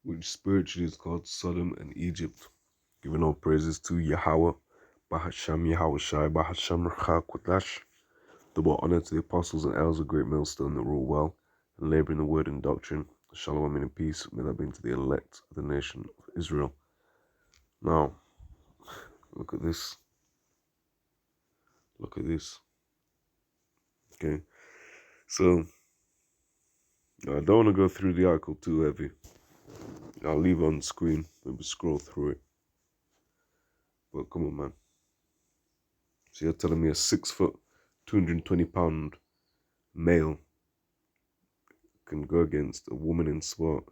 which spiritually is called Sodom and Egypt, giving all praises to Yahawah, bahasham, Yahawashi, bahasham, Qudash. Double honor to the apostles and elders of great millstone that rule well and labor in the word and doctrine. Shalom and peace may that be to the elect of the nation of Israel. Now, look at this. Look at this. Okay, so I don't want to go through the article too heavy. I'll leave it on screen, maybe scroll through it. But come on, man. So you're telling me a 6 foot, 220-pound male can go against a woman in sport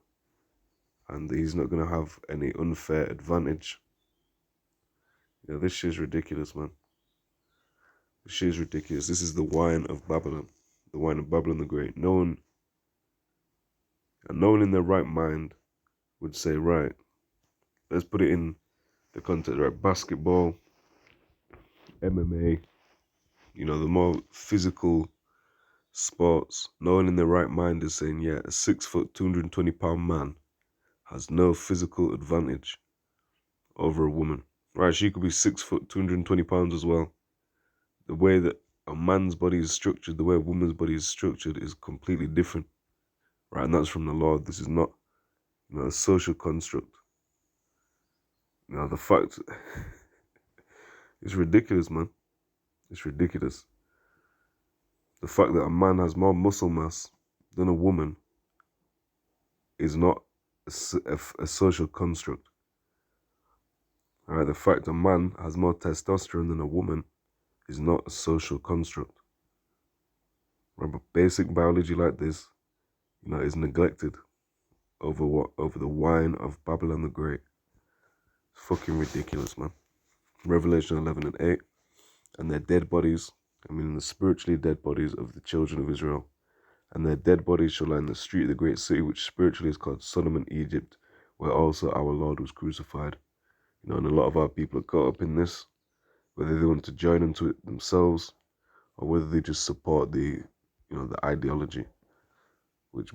and he's not going to have any unfair advantage? Yeah, this shit is ridiculous, man. This shit is ridiculous. This is the wine of Babylon. The wine of Babylon the Great. No one in their right mind would say, right, let's put it in the context, right? Basketball, MMA, the more physical sports. No one in their right mind is saying, yeah, a 6 foot, 220-pound man has no physical advantage over a woman. Right, she could be 6 foot, 220 pounds as well. The way that a man's body is structured, the way a woman's body is structured is completely different. Right, and that's from the Lord. This is not, a social construct. The fact, it's ridiculous, man. It's ridiculous. The fact that a man has more muscle mass than a woman is not a social construct. All right, the fact a man has more testosterone than a woman is not a social construct. Remember, basic biology like this, is neglected over the wine of Babylon the Great. It's fucking ridiculous, man. Revelation 11 and 8, and their dead bodies, the spiritually dead bodies of the children of Israel, and their dead bodies shall lie in the street of the great city, which spiritually is called Sodom and Egypt, where also our Lord was crucified. And a lot of our people are caught up in this, whether they want to join into it themselves or whether they just support the ideology, which,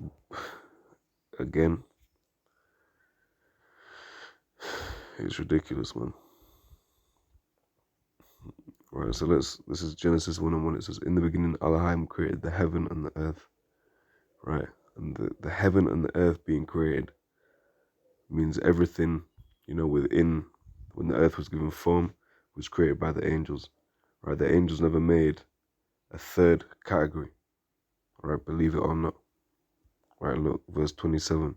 again, is ridiculous, man. Right, so this is Genesis 1 and 1. It says, in the beginning, Elohim created the heaven and the earth. Right, and the heaven and the earth being created means everything, within, when the earth was given form, was created by the angels. Right, the angels never made a third category. Right, believe it or not. Right, look, verse 27.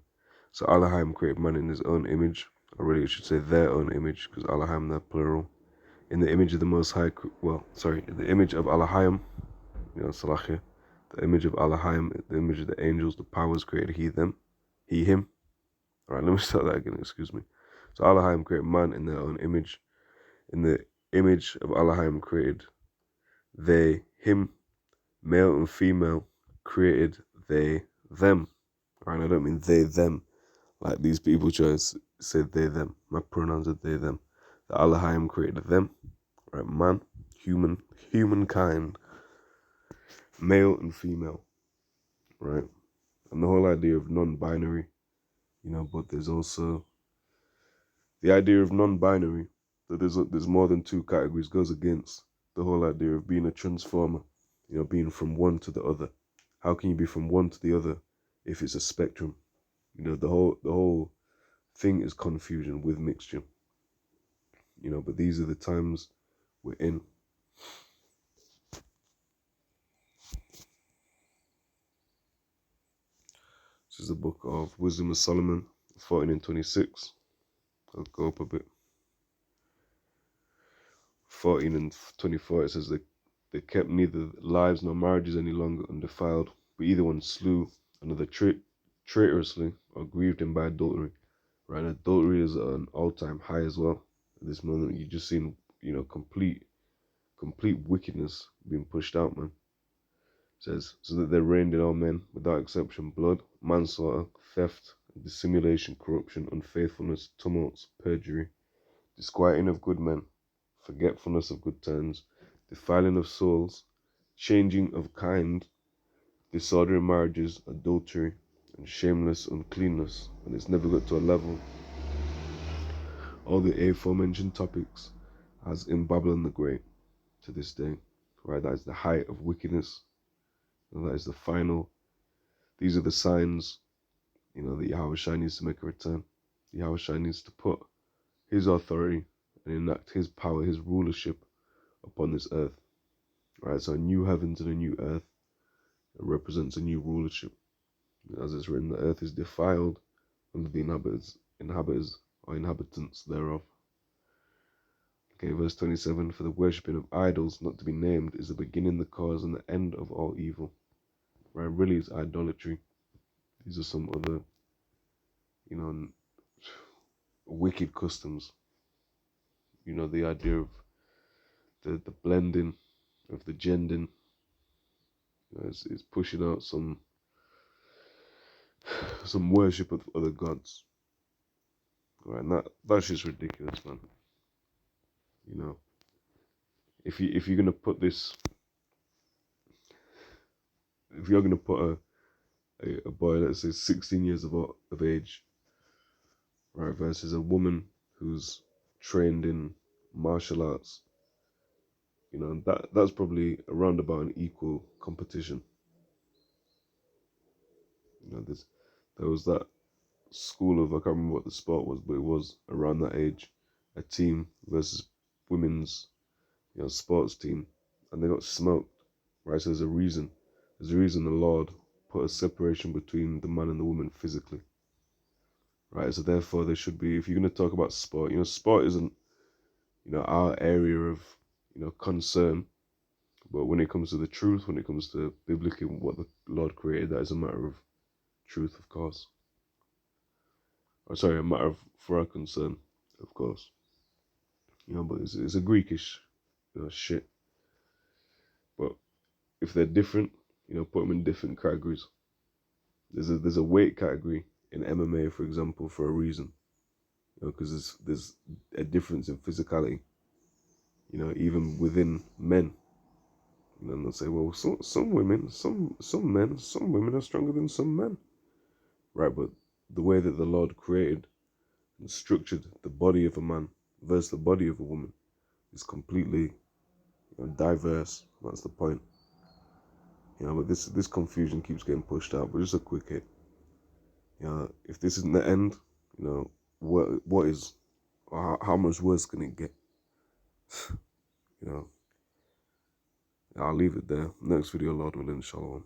So Elohim created man in his own image. Already, it should say their own image, because Elohim, they're plural. In the image of the Most High, in the image of Elohim, Salachia, the image of Elohim, the image of the angels, the powers created he, him. Alright, let me start that again, excuse me. So Elohim created man in their own image. In the image of Elohim created they, him, male and female, created they, them. Alright, I don't mean they, them, like these people try to say they, them. My pronouns are they, them. The Elohim created them, right? Man, humankind, male and female, right? And the whole idea of non-binary, but there's also the idea of non-binary, that there's more than two categories, goes against the whole idea of being a transformer, being from one to the other. How can you be from one to the other if it's a spectrum? The whole thing is confusion with mixture. But these are the times we're in. This is the book of Wisdom of Solomon, 14 and 26. I'll go up a bit. 14 and 24, it says that they kept neither lives nor marriages any longer undefiled, but either one slew another traitorously or grieved him by adultery. Right, adultery is an all-time high as well. At this moment, you're just seeing, complete wickedness being pushed out, man. It says, so that there reigned in all men, without exception, blood, manslaughter, theft, dissimulation, corruption, unfaithfulness, tumults, perjury, disquieting of good men, forgetfulness of good times, defiling of souls, changing of kind, disorder in marriages, adultery, and shameless uncleanness, and it's never got to a level. All the aforementioned topics as in Babylon the Great to this day, right? That is the height of wickedness, and that is the final. These are the signs, that Yahawashi needs to make a return. Yahawashi needs to put his authority and enact his power, his rulership upon this earth, right? So a new heavens and a new earth, it represents a new rulership. As it's written, the earth is defiled under the inhabitants thereof. Okay, verse 27, for the worshipping of idols not to be named is the beginning, the cause, and the end of all evil. Right, really it's idolatry. These are some other, wicked customs. The idea of the blending of the gending. It's pushing out some worship of other gods. Right, and that's just ridiculous, man. If you're gonna put this, if you're gonna put a boy, let's say 16 years of age, right, versus a woman who's trained in martial arts, that's probably around about an equal competition. There was that school of, I can't remember what the sport was, but it was around that age, a team versus women's, sports team, and they got smoked, right? So there's a reason. There's a reason the Lord put a separation between the man and the woman physically, right? So therefore, there should be, if you're going to talk about sport, sport isn't, our area of, concern. But when it comes to the truth, when it comes to biblically what the Lord created, that is a matter of truth, of course. Or sorry, a matter of for our concern, of course. But it's a Greekish, shit. But if they're different, put them in different categories. There's a weight category in MMA, for example, for a reason. Because there's a difference in physicality. Even within men. And they'll say, well, some women, some men, some women are stronger than some men. Right, but the way that the Lord created and structured the body of a man versus the body of a woman is completely diverse. That's the point. But this confusion keeps getting pushed out. But just a quick hit. If this isn't the end, what is, or how much worse can it get? I'll leave it there. Next video, Lord willing, shalom.